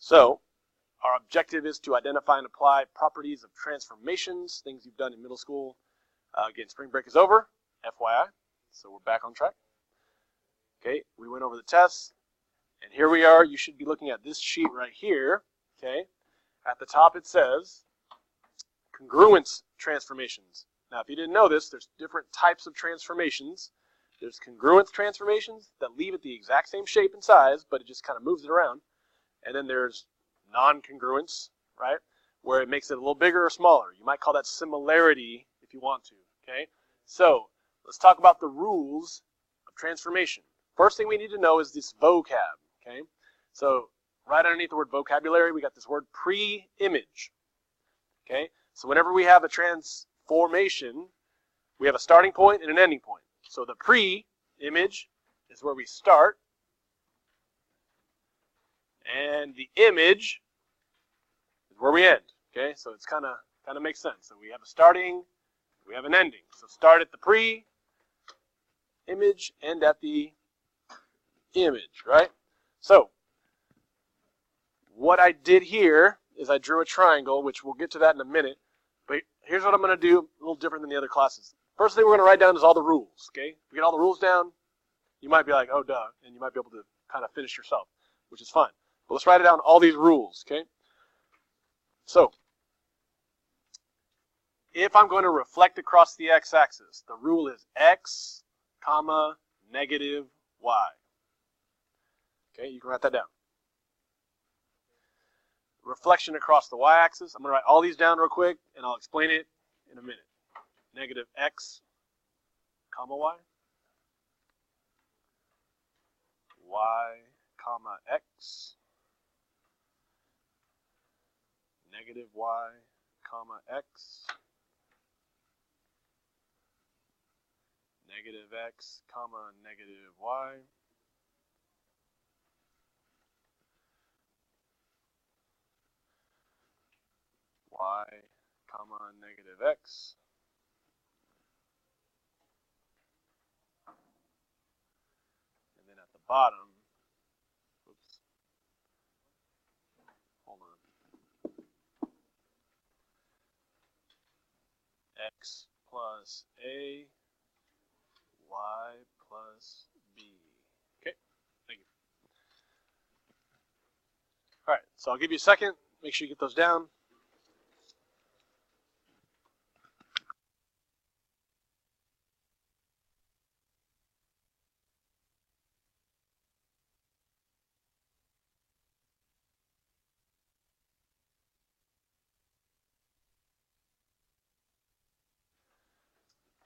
So our objective is to identify and apply properties of transformations, things you've done in middle school. Again, spring break is over, FYI, so we're back on track. Okay, we went over the tests, and here we are. You should be looking at this sheet right here. Okay, at the top it says Congruence Transformations. Now, if you didn't know this, there's different types of transformations. There's congruence transformations that leave it the exact same shape and size, but it just kind of moves it around. And then there's non-congruence, right, where it makes it a little bigger or smaller. You might call that similarity if you want to, okay? So let's talk about the rules of transformation. First thing we need to know is this vocab, okay? So right underneath the word vocabulary, we got this word preimage, okay? So whenever we have a transformation, we have a starting point and an ending point. So the pre-image is where we start, and the image is where we end. Okay, so it's kind of makes sense. So we have a starting, we have an ending. So start at the pre-image, end at the image, right? So what I did here is I drew a triangle, which we'll get to that in a minute. But here's what I'm going to do, a little different than the other classes. First thing we're going to write down is all the rules, okay? If we get all the rules down, you might be like, oh, duh, and you might be able to kind of finish yourself, which is fine. But let's write it down, all these rules, okay? So, if I'm going to reflect across the x-axis, the rule is x, comma, negative y. Okay, you can write that down. Reflection across the y-axis, I'm going to write all these down real quick, and I'll explain it in a minute. Negative x, comma y, y, comma x, negative y, comma x, negative x, comma negative y, y, comma negative x, and then at the bottom, oops, hold on, x plus a, y plus b. Okay, thank you. All right, so I'll give you a second. Make sure you get those down.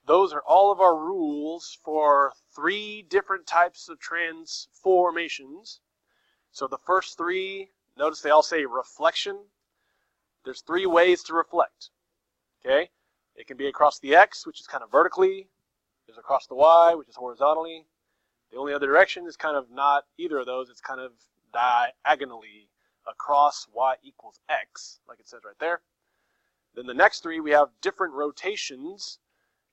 Those are all of our rules for 3 different types of transformations. So the first 3, notice they all say reflection. There's 3 ways to reflect. Okay? It can be across the x, which is kind of vertically. There's across the y, which is horizontally. The only other direction is kind of not either of those. It's kind of diagonally across y equals x, like it says right there. Then the next 3, we have different rotations.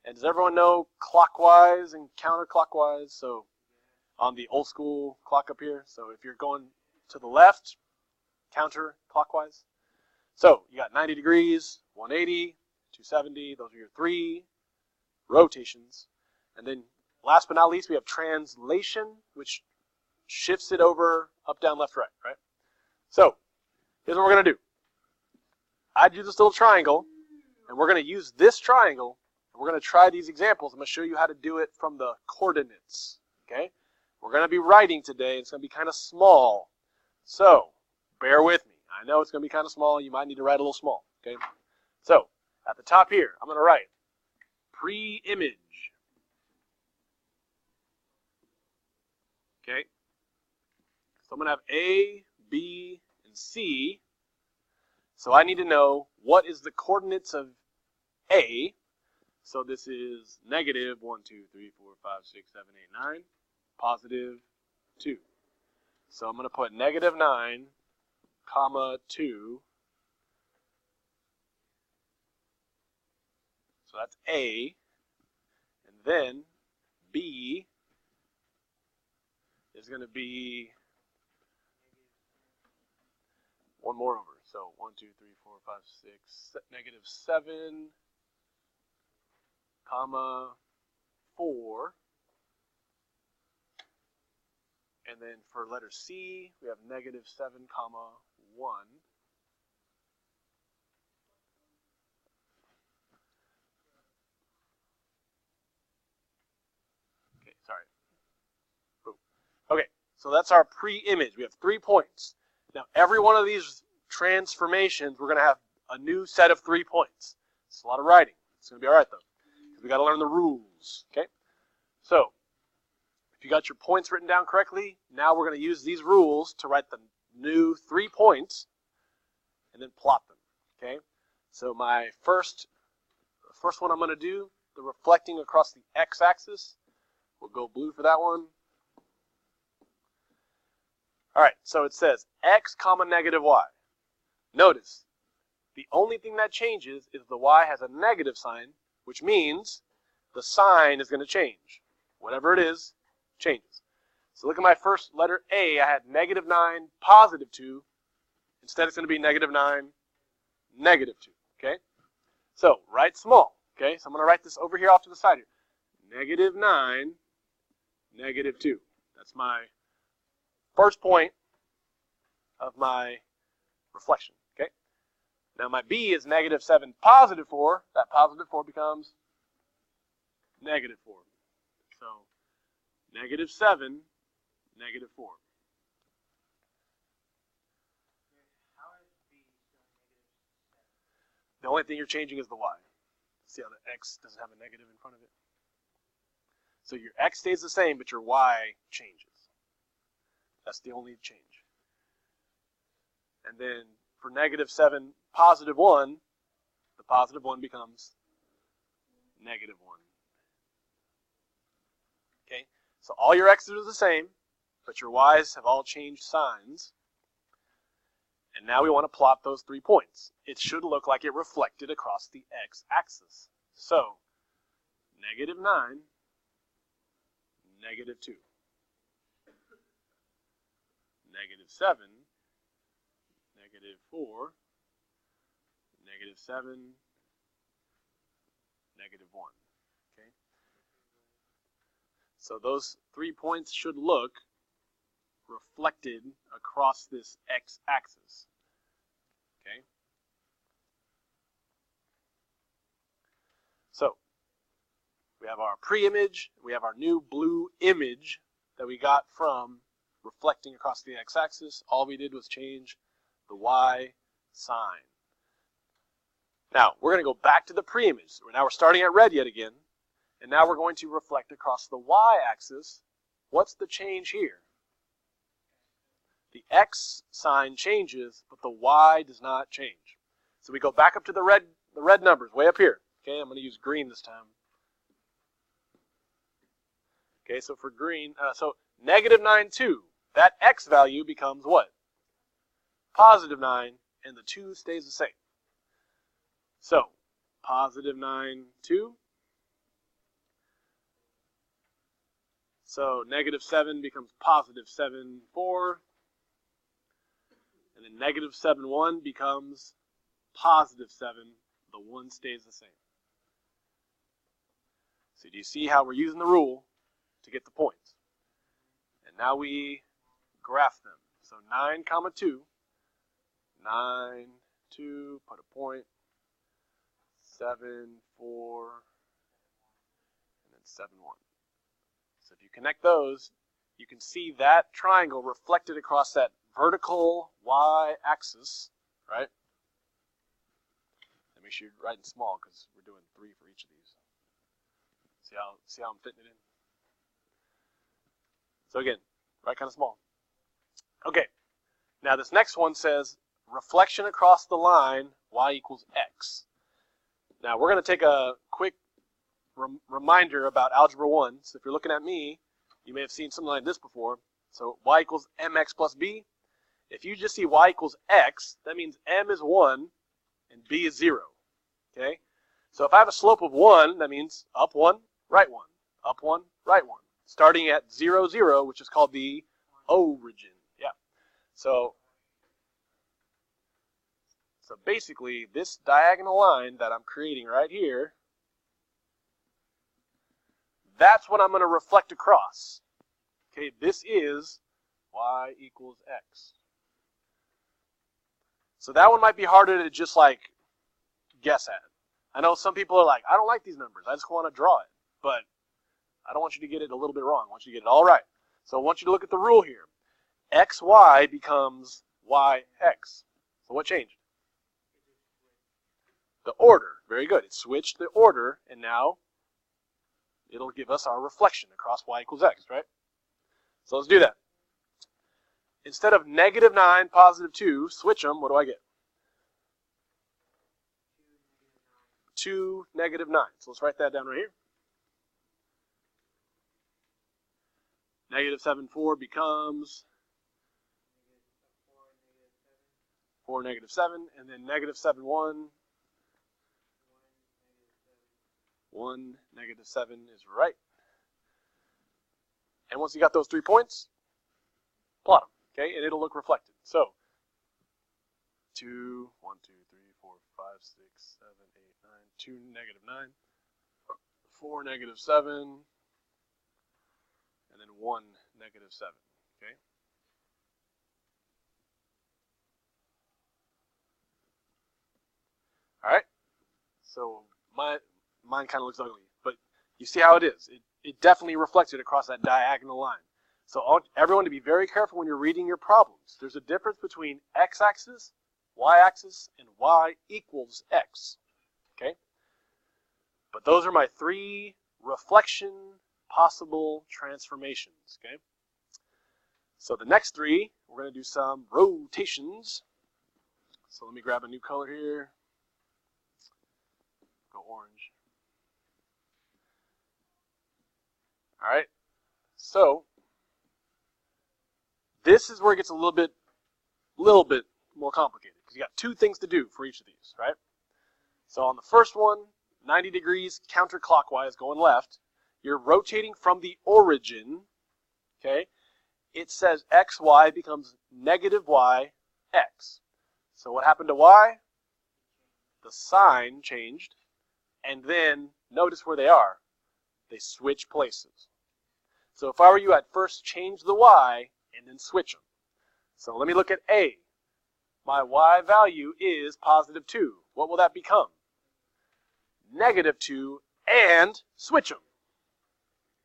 And does everyone know clockwise and counterclockwise? So on the old school clock up here. So if you're going to the left, counterclockwise. So you got 90 degrees, 180, 270. Those are your 3 rotations. And then last but not least, we have translation, which shifts it over up, down, left, right, right? So here's what we're going to do. I drew this little triangle, and we're going to use this triangle. We're going to try these examples. I'm going to show you how to do it from the coordinates, okay? We're going to be writing today. It's going to be kind of small, so bear with me. I know it's going to be kind of small. You might need to write a little small, okay? So at the top here, I'm going to write pre-image, okay? So I'm going to have A, B, and C. So I need to know what is the coordinates of A. So this is negative 1, 2, 3, 4, 5, 6, 7, 8, 9, positive 2. So I'm going to put negative 9, comma 2. So that's A. And then B is going to be one more over. So 1, 2, 3, 4, 5, 6, negative 7, comma 4. And then for letter C, we have negative 7, comma 1. Okay, sorry. Boom. Okay, so that's our pre-image. We have 3 points. Now, every one of these transformations, we're going to have a new set of 3 points. It's a lot of writing. It's going to be all right, though, because we got to learn the rules. Okay? So, if you got your points written down correctly, now we're going to use these rules to write the new 3 points and then plot them. Okay? So my first one I'm going to do, the reflecting across the x-axis. We'll go blue for that one. All right, so it says x comma negative y. Notice, the only thing that changes is the y has a negative sign, which means the sign is going to change. Whatever it is, changes. So look at my first letter A. I had negative 9, positive 2. Instead, it's going to be negative 9, negative 2. Okay? So write small. Okay? So I'm going to write this over here off to the side here. Negative 9, negative 2. That's my first point of my reflection. Okay? Now my B is negative 7, positive 4. That positive 4 becomes negative 4. So negative 7, negative 4. The only thing you're changing is the y. See how the x doesn't have a negative in front of it? So your x stays the same, but your y changes. That's the only change. And then for negative 7, positive 1, the positive 1 becomes negative 1. Okay? So all your x's are the same, but your y's have all changed signs. And now we want to plot those 3 points. It should look like it reflected across the x-axis. So, negative 9, negative 2. Negative 7, negative 4, negative 7, negative 1. Okay? So those 3 points should look reflected across this x-axis. Okay? So, we have our pre-image, we have our new blue image that we got from reflecting across the x-axis. All we did was change the y sign. Now, we're going to go back to the pre-image. Now we're starting at red yet again, and now we're going to reflect across the y-axis. What's the change here? The x sign changes, but the y does not change. So we go back up to the red numbers, way up here. Okay, I'm going to use green this time. Okay, so for green, so negative 9, 2. That x value becomes what? Positive 9, and the 2 stays the same. So, positive 9, 2. So negative 7 becomes positive 7, 4. And then negative 7, 1 becomes positive 7. The 1 stays the same. So do you see how we're using the rule to get the points? And now we graph them. So 9, comma 2. 9, 2, put a point. 7, 4. And then 7, 1. So if you connect those, you can see that triangle reflected across that vertical y-axis, right? And make sure you're writing small because we're doing 3 for each of these. See how I'm fitting it in? So again, write kind of small. Okay, now this next one says reflection across the line y equals x. Now we're going to take a quick reminder about Algebra 1. So if you're looking at me, you may have seen something like this before. So y equals mx plus b. If you just see y equals x, that means m is 1 and b is 0. Okay? So if I have a slope of 1, that means up 1, right 1. Up 1, right 1. Starting at 0, 0, which is called the origin. Yeah. So So basically, this diagonal line that I'm creating right here, that's what I'm going to reflect across. Okay, this is y equals x. So that one might be harder to just like guess at. I know some people are like, I don't like these numbers. I just want to draw it. But I don't want you to get it a little bit wrong. I want you to get it all right. So I want you to look at the rule here. xy becomes yx. So what changed? The order. Very good. It switched the order, and now it'll give us our reflection across y equals x, right? So let's do that. Instead of -9, +2, switch them. What do I get? 2, -9. So let's write that down right here. -7, 4 becomes 4, -7, and then -7, 1. 1, -7 is right. And once you got those 3 points, plot them, okay? And it'll look reflected. So 2, 1, 2, 3, 4, 5, 6, 7, 8, 9, 2, -9, 4, -7, and then 1, -7, okay? All right, so mine kind of looks ugly, but you see how it is. It definitely reflects it across that diagonal line. So I want everyone to be very careful when you're reading your problems. There's a difference between x-axis, y-axis, and y equals x, okay? But those are my 3 reflection possible transformations, okay? So the next 3, we're going to do some rotations. So let me grab a new color here. Go orange. All right, so this is where it gets a little bit more complicated because you got 2 things to do for each of these, right? So on the first one, 90 degrees counterclockwise going left, you're rotating from the origin, okay? It says xy becomes -yx. So what happened to y? The sign changed, and then notice where they are. They switch places. So if I were you, I'd first change the y and then switch them. So let me look at A. My y value is +2. What will that become? -2 and switch them.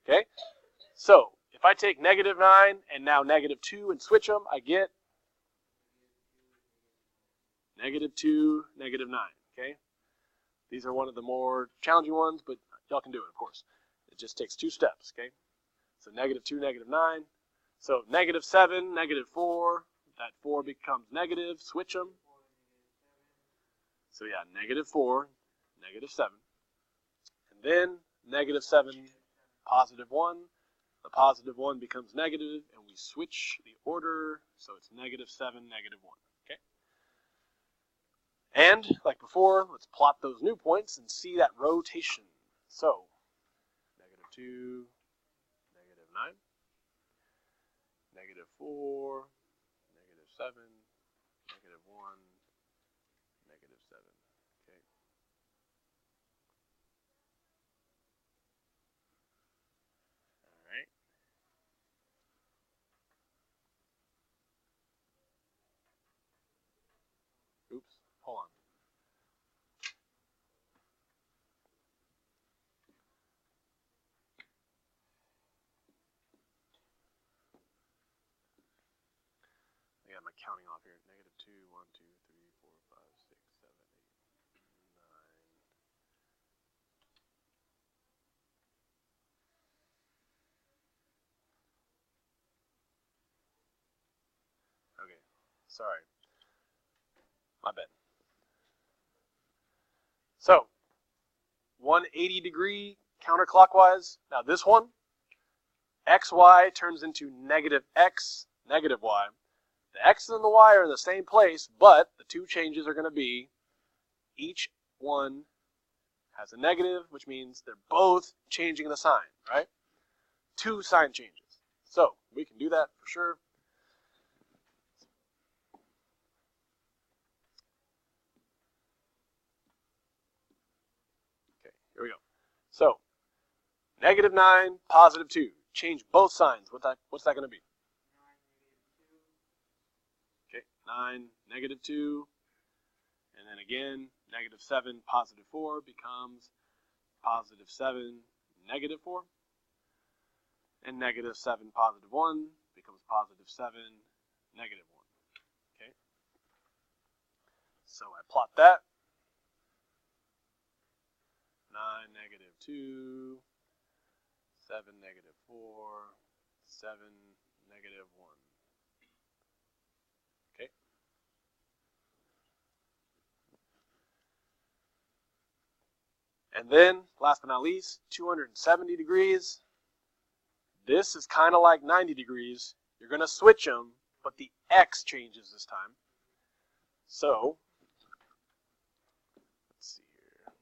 Okay? So if I take -9 and now -2 and switch them, I get -2, -9. Okay? These are one of the more challenging ones, but y'all can do it, of course. It just takes 2 steps, okay? So -2, -9. So -7, -4. That 4 becomes negative. Switch them. So yeah, -4, -7. And then -7, +1. The +1 becomes negative, and we switch the order, so it's -7, -1. Okay? And like before, let's plot those new points and see that rotation. So -2, -9, -4, -7, -1, -7. Okay. All right. Oops. Hold on. I got my counting off here. -2, 1, 2, 3, 4, 5, 6, 7, 8, 9. Okay, sorry. My bad. So, 180-degree counterclockwise. Now this one, xy turns into -x, -y. The x and the y are in the same place, but the 2 changes are going to be each one has a negative, which means they're both changing the sign, right? 2 sign changes. So we can do that for sure. So, -9, +2. Change both signs. What's that going to be? 9, -2. And then again, -7, +4 becomes +7, -4. And -7, +1 becomes +7, -1. Okay? So I plot that. 9, -2, 7, -4, 7, -1. Okay? And then, last but not least, 270 degrees. This is kind of like 90 degrees. You're going to switch them, but the x changes this time. So, let's see here.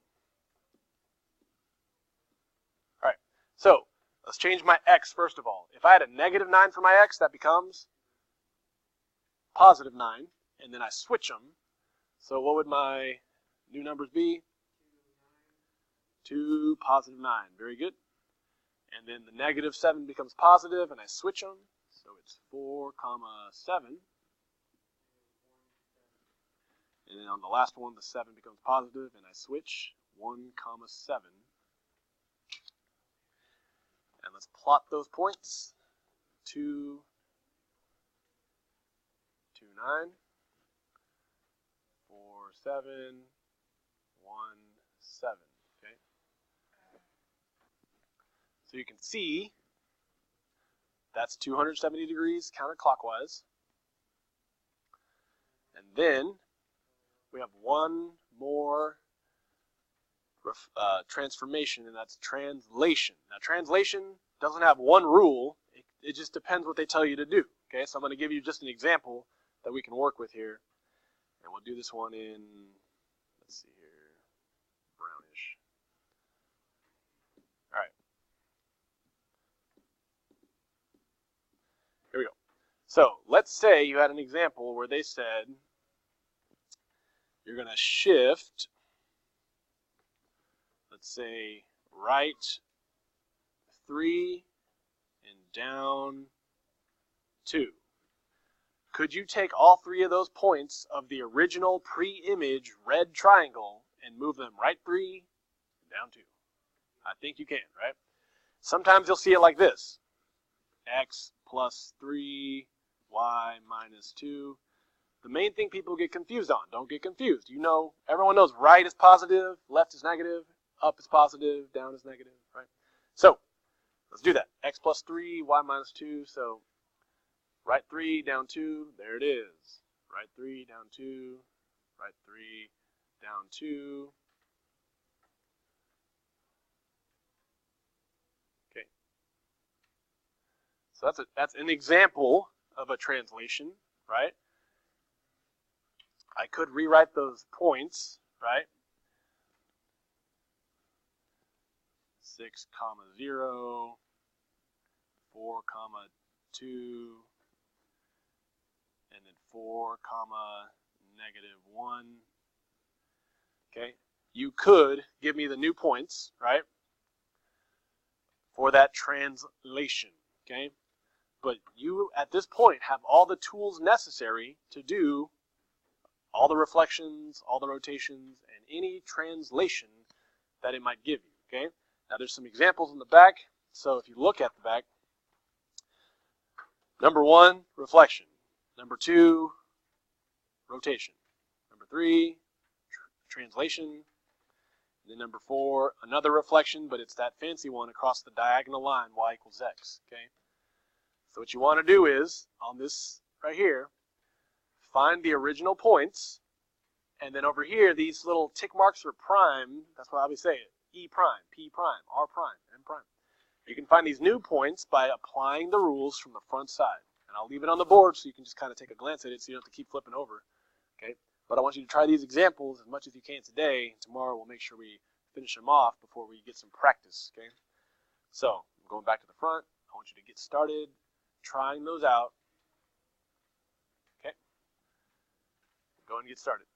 All right, so let's change my x first of all. If I had a -9 for my x, that becomes +9, and then I switch them. So what would my new numbers be? 2, +9. Very good. And then the -7 becomes positive, and I switch them. So it's 4, 7. And then on the last one, the 7 becomes positive, and I switch 1, 7. And let's plot those points. 2, 2, 9, 4, 7, 1, 7. Okay. So you can see that's 270 degrees counterclockwise. And then we have one more transformation, and that's translation. Now, translation doesn't have one rule. It just depends what they tell you to do. Okay, so I'm going to give you just an example that we can work with here. And we'll do this one in, let's see here, brownish. All right. Here we go. So let's say you had an example where they said you're going to shift, let's say, right 3 and down 2. Could you take all 3 of those points of the original pre-image red triangle and move them right 3 and down 2? I think you can, right? Sometimes you'll see it like this. X plus 3, y minus 2. The main thing people get confused on, don't get confused. You know, everyone knows right is positive, left is negative, up is positive, down is negative, right? So, let's do that. X plus 3, y minus 2. So, right 3, down 2, there it is. Right 3, down 2, right 3, down 2. Okay. So that's an example of a translation, right? I could rewrite those points, right? 6, 0, 4, 2, and then 4, -1. Okay, you could give me the new points, right, for that translation, okay? But you, at this point, have all the tools necessary to do all the reflections, all the rotations, and any translation that it might give you, okay? Now, there's some examples in the back, so if you look at the back, number 1, reflection. Number 2, rotation. Number 3, translation. And then number 4, another reflection, but it's that fancy one across the diagonal line, y equals x, okay? So what you want to do is, on this right here, find the original points, and then over here, these little tick marks are prime. That's what I always say it. E prime, P prime, R prime, N prime. You can find these new points by applying the rules from the front side. And I'll leave it on the board so you can just kind of take a glance at it so you don't have to keep flipping over. Okay? But I want you to try these examples as much as you can today. Tomorrow we'll make sure we finish them off before we get some practice. Okay? So, I'm going back to the front. I want you to get started trying those out. Okay? Go and get started.